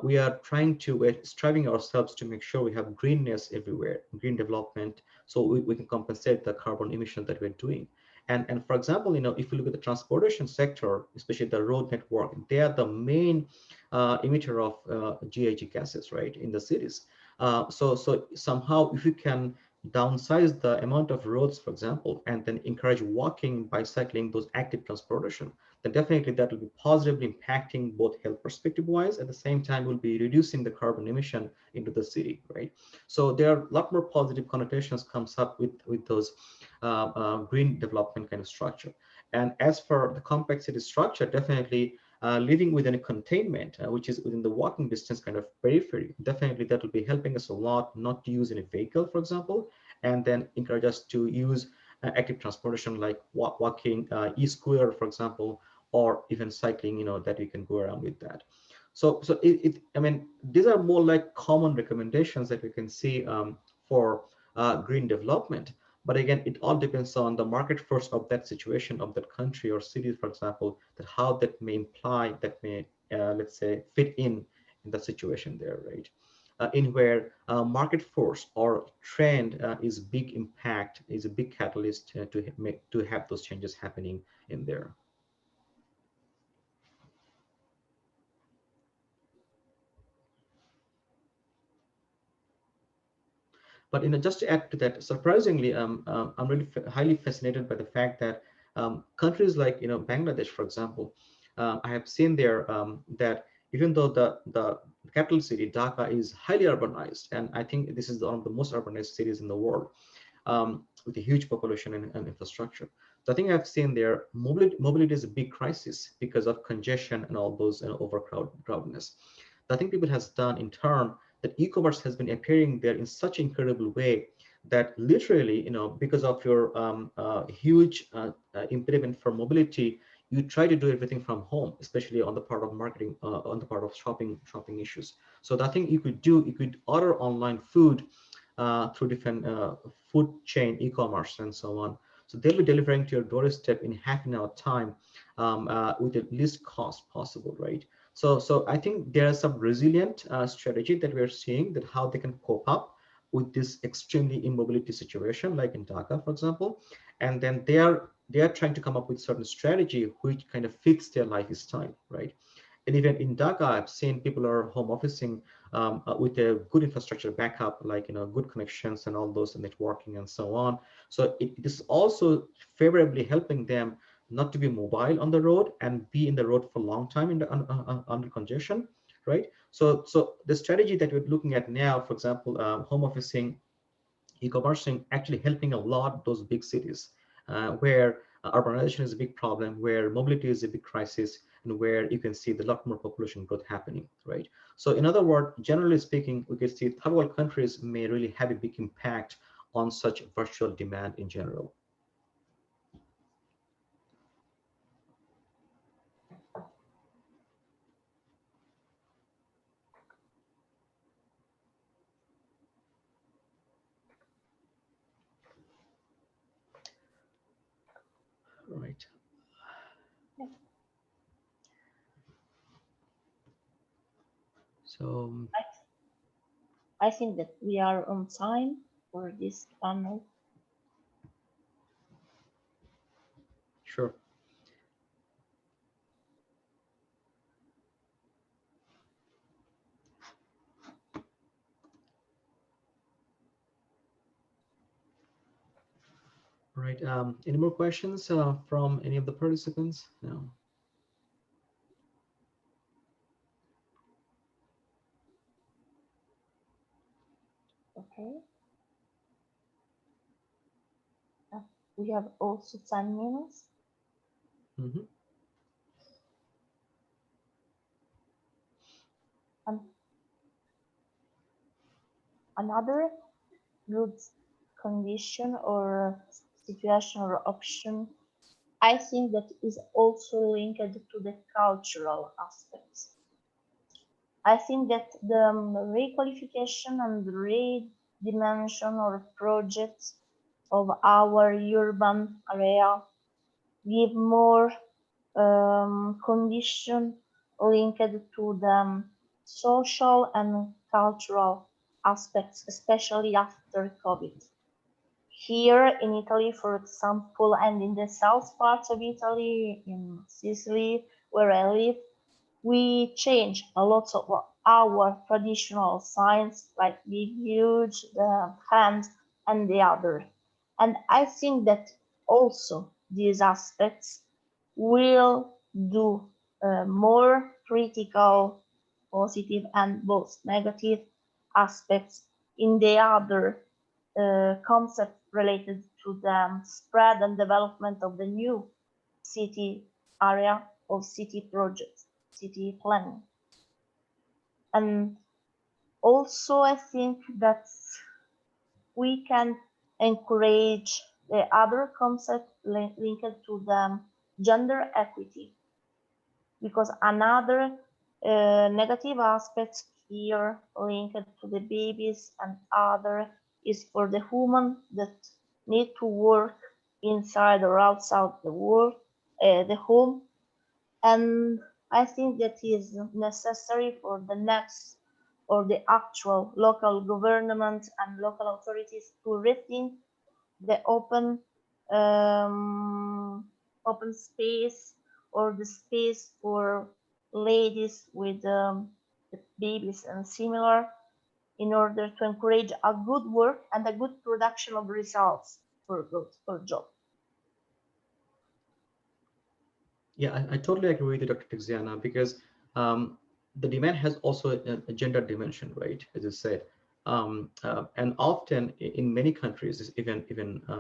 we are we're striving ourselves to make sure we have greenness everywhere, green development, so we can compensate the carbon emission that we're doing. And for example, if you look at the transportation sector, especially the road network, they are the main emitter of GHG gases, right, in the cities. So somehow, if you can downsize the amount of roads, for example, and then encourage walking, bicycling, those active transportation, then definitely that will be positively impacting both health perspective wise. At the same time, will be reducing the carbon emission into the city, right? So there are a lot more positive connotations comes up with those green development kind of structure. And as for the compact city structure, definitely living within a containment, which is within the walking distance kind of periphery, definitely that will be helping us a lot not to use any vehicle, for example, and then encourage us to use active transportation like walking, e-scooter, for example, or even cycling, that we can go around with that. So I mean, these are more like common recommendations that we can see for green development. But again, it all depends on the market force of that situation of that country or city, for example, that how that may imply, that may, let's say, fit in the situation there, right? In where market force or trend is big impact, is a big catalyst to have those changes happening in there. But just to add to that, surprisingly, I'm really highly fascinated by the fact that countries like Bangladesh, for example, I have seen there that even though the capital city Dhaka is highly urbanized, and I think this is one of the most urbanized cities in the world, with a huge population and infrastructure. So I think I've seen there mobility is a big crisis because of congestion and all those overcrowdedness. I think people has done in turn that e-commerce has been appearing there in such incredible way that literally, because of your huge impediment for mobility, you try to do everything from home, especially on the part of marketing, on the part of shopping issues. So the thing you could order online food through different food chain, e-commerce, and so on. So they'll be delivering to your doorstep in half an hour time with the least cost possible, right? So I think there is some resilient strategy that we're seeing that how they can cope up with this extremely immobility situation, like in Dhaka, for example, and then they are trying to come up with certain strategy which kind of fits their lifestyle, right? And even in Dhaka, I've seen people are home officing with a good infrastructure backup, like good connections and all those networking and so on. So it is also favorably helping them not to be mobile on the road and be in the road for a long time in the under congestion, right? So the strategy that we're looking at now, for example, home officing, e-commercing, actually helping a lot those big cities where urbanization is a big problem, where mobility is a big crisis, and where you can see the lot more population growth happening, right? So in other words, generally speaking, we can see third world countries may really have a big impact on such virtual demand in general. Right. So I think that we are on time for this panel. sure. Right. Any more questions from any of the participants? No. Okay. We have also 10 minutes. Mm-hmm. And another good condition or situation or option, I think that is also linked to the cultural aspects. I think that the requalification and redimension or projects of our urban area give more condition linked to the social and cultural aspects, especially after COVID. Here in Italy, for example, and in the south part of Italy, in Sicily, where I live, we change a lot of our traditional signs, like the huge, the hand, and the other. And I think that also these aspects will do more critical, positive, and both negative aspects in the other concept related to the spread and development of the new city area of city projects, city planning. And also I think that we can encourage the other concept linked to the gender equity, because another negative aspect here linked to the babies and other is for the women that need to work inside or outside the work, the home. And I think that is necessary for the next or the actual local government and local authorities to rethink the open space or the space for ladies with babies and similar, in order to encourage a good work and a good production of results for job. Yeah, I totally agree with you, Dr. Tiziana, because the demand has also a gender dimension, right? As you said, and often in many countries, even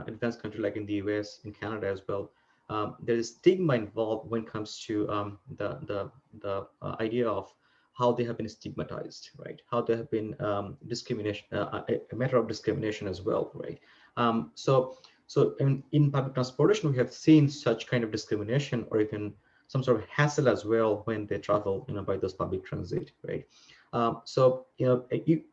advanced countries like in the US, in Canada as well, there is stigma involved when it comes to the idea of how they have been stigmatized, right? How they have been discrimination, a matter of discrimination as well, right? So in public transportation, we have seen such kind of discrimination or even some sort of hassle as well when they travel, by those public transit, right? So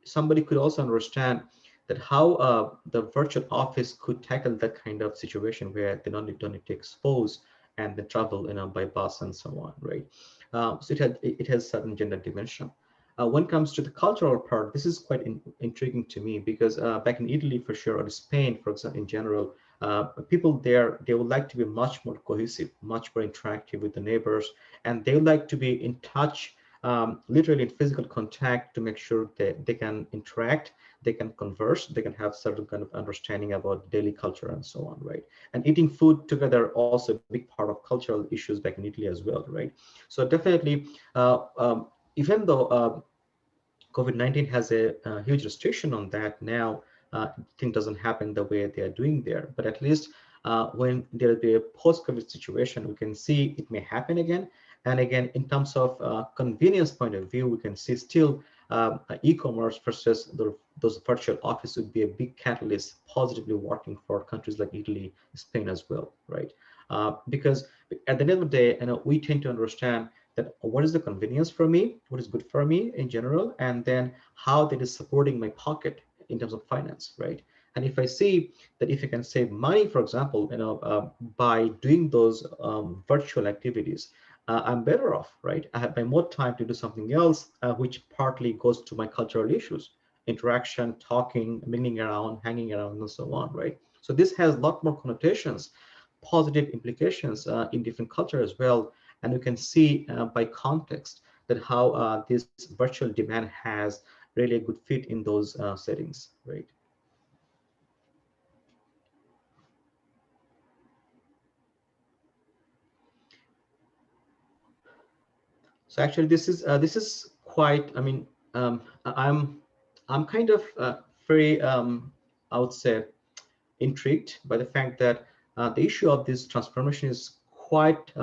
somebody could also understand that how the virtual office could tackle that kind of situation where they don't need to expose and they travel, by bus and so on, right? So it has certain gender dimension. When it comes to the cultural part, this is quite intriguing to me, because back in Italy for sure, or Spain, for example, in general, people there, they would like to be much more cohesive, much more interactive with the neighbors, and they would like to be in touch, literally in physical contact, to make sure that they can interact, they can converse, they can have certain kind of understanding about daily culture and so on, right? And eating food together, also a big part of cultural issues back in Italy as well, right? So definitely, even though COVID-19 has a huge restriction on that now, thing doesn't happen the way they are doing there, but at least when there will be a post-COVID situation, we can see it may happen again. And again, in terms of convenience point of view, we can see still e-commerce versus those virtual office would be a big catalyst positively working for countries like Italy, Spain as well, right? Because at the end of the day, we tend to understand that what is the convenience for me, what is good for me in general, and then how that is supporting my pocket in terms of finance, right? And if I see that if I can save money, for example, by doing those virtual activities, I'm better off, right? I have more time to do something else, which partly goes to my cultural issues, interaction, talking, mingling around, hanging around, and so on, right? So this has a lot more connotations, positive implications in different cultures as well. And you can see by context that how this virtual demand has really a good fit in those settings, right? So actually, this is quite. I mean, I'm kind of very I would say intrigued by the fact that the issue of this transformation is quite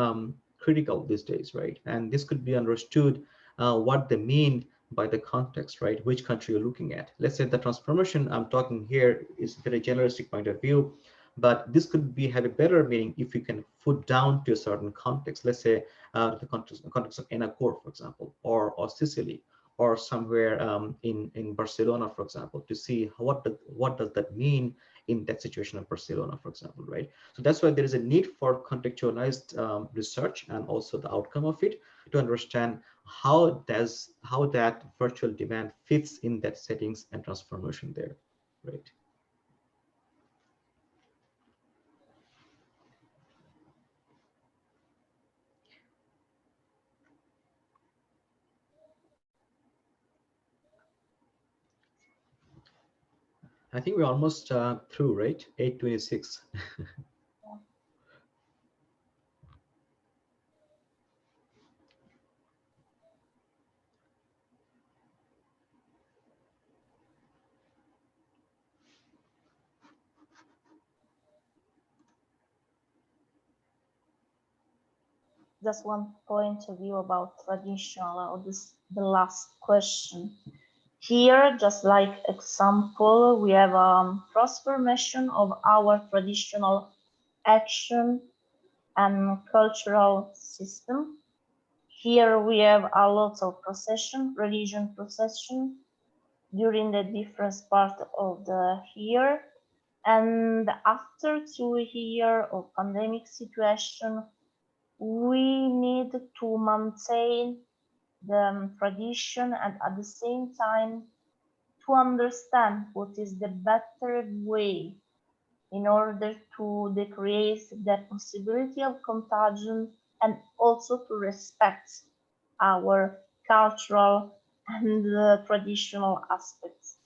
critical these days, right? And this could be understood what they mean by the context, right? Which country you're looking at. Let's say the transformation I'm talking here is a very generalistic point of view, but this could be have a better meaning if you can put down to a certain context. Let's say the context of Enna, for example, or Sicily, or somewhere in Barcelona, for example, to see what does that mean in that situation of Barcelona, for example, right? So that's why there is a need for contextualized research and also the outcome of it to understand how that virtual demand fits in that settings and transformation there, right? I think we're almost through, right? 8:26. Just one point of view about traditional, or the last question. Here, just like example, we have a transformation of our traditional action and cultural system. Here we have a lot of procession, religion procession during the different part of the year. And after 2 years of pandemic situation, we need to maintain the tradition and at the same time to understand what is the better way in order to decrease the possibility of contagion and also to respect our cultural and traditional aspects.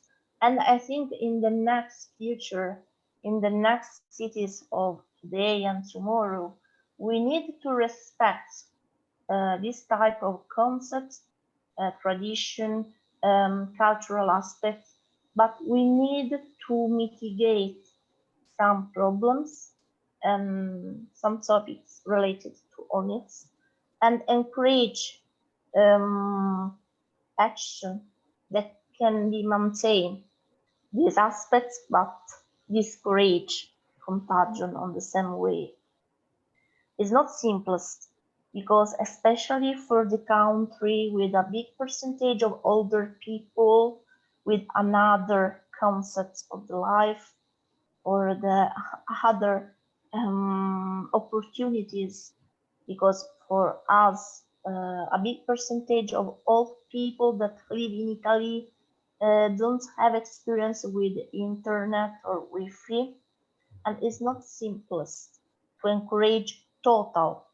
And I think in the next future, in the next cities of today and tomorrow, we need to respect this type of concepts, tradition, cultural aspects, but we need to mitigate some problems and some topics related to ONITs and encourage action that can be maintained these aspects but discourage contagion on the same way. It's not simplest because especially for the country with a big percentage of older people with another concepts of the life or the other opportunities, because for us a big percentage of old people that live in Italy don't have experience with internet or Wi-Fi, and it's not simplest to encourage total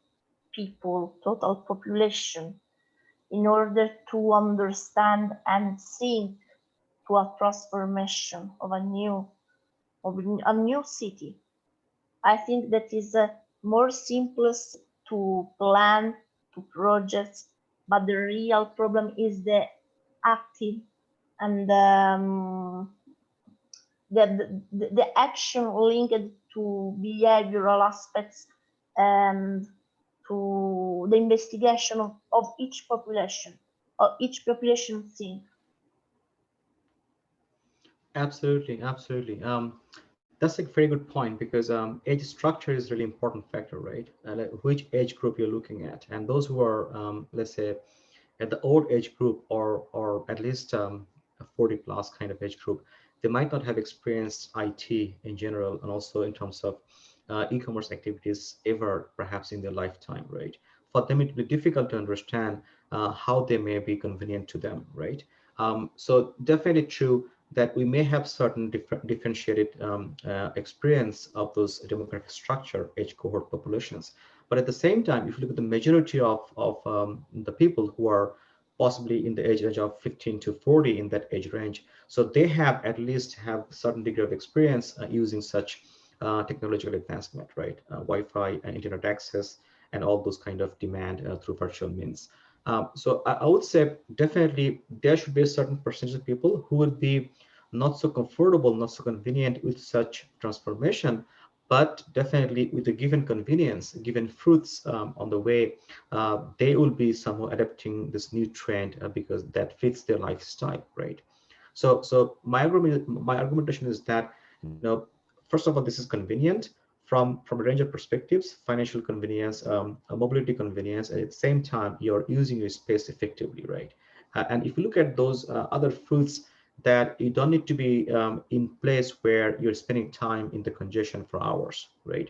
people, total population, in order to understand and think to a transformation of a new city. I think that is more simplest to plan, to projects, but the real problem is the active and the action linked to behavioral aspects and to the investigation of each population scene. Absolutely, absolutely. That's a very good point because age structure is really important factor, right? Like which age group you're looking at, and those who are, let's say, at the old age group or at least a 40 plus kind of age group, they might not have experienced IT in general, and also in terms of e-commerce activities ever, perhaps in their lifetime, right? For them, it will be difficult to understand how they may be convenient to them, right? So definitely true that we may have certain differentiated experience of those demographic structure, age cohort populations. But at the same time, if you look at the majority of the people who are possibly in the age range of 15 to 40 in that age range, so they have at least have certain degree of experience using such technological advancement, right? Wi-Fi and internet access and all those kind of demand through virtual means. So I would say definitely there should be a certain percentage of people who would be not so comfortable, not so convenient with such transformation, but definitely with the given convenience, given fruits on the way, they will be somehow adapting this new trend because that fits their lifestyle, right? So my argumentation is that, first of all, this is convenient from a range of perspectives: financial convenience, mobility convenience, and at the same time, you're using your space effectively, right? And if you look at those other fruits, that you don't need to be in place where you're spending time in the congestion for hours, right?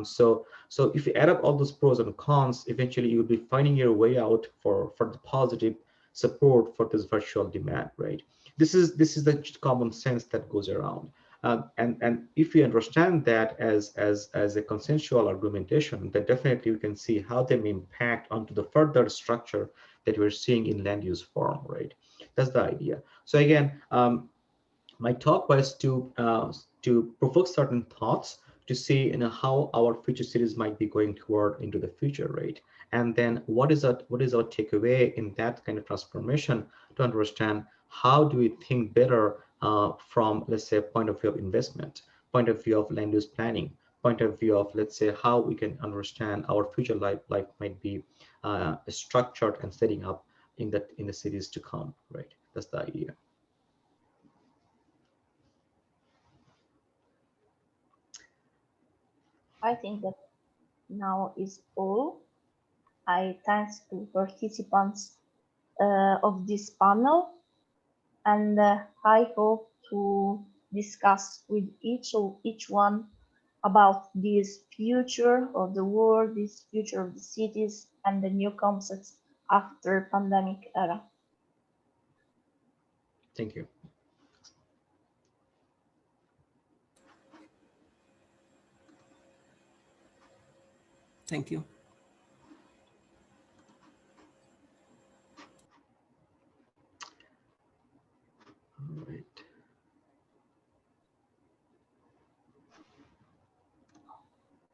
So if you add up all those pros and cons, eventually you'll be finding your way out for the positive support for this virtual demand, right? This is the common sense that goes around. And if you understand that as a consensual argumentation, then definitely you can see how they may impact onto the further structure that we're seeing in land use form, right? That's the idea. So again, my talk was to provoke certain thoughts to see how our future cities might be going toward into the future, right? And then what is our takeaway in that kind of transformation to understand how do we think better from, let's say, point of view of investment, point of view of land use planning, point of view of, let's say, how we can understand our future life might be structured and setting up in the cities to come, right? That's the idea. I think that now is all. I thanks to participants of this panel, and I hope to discuss with each one about this future of the world, this future of the cities, and the new concepts after pandemic era. Thank you. Thank you.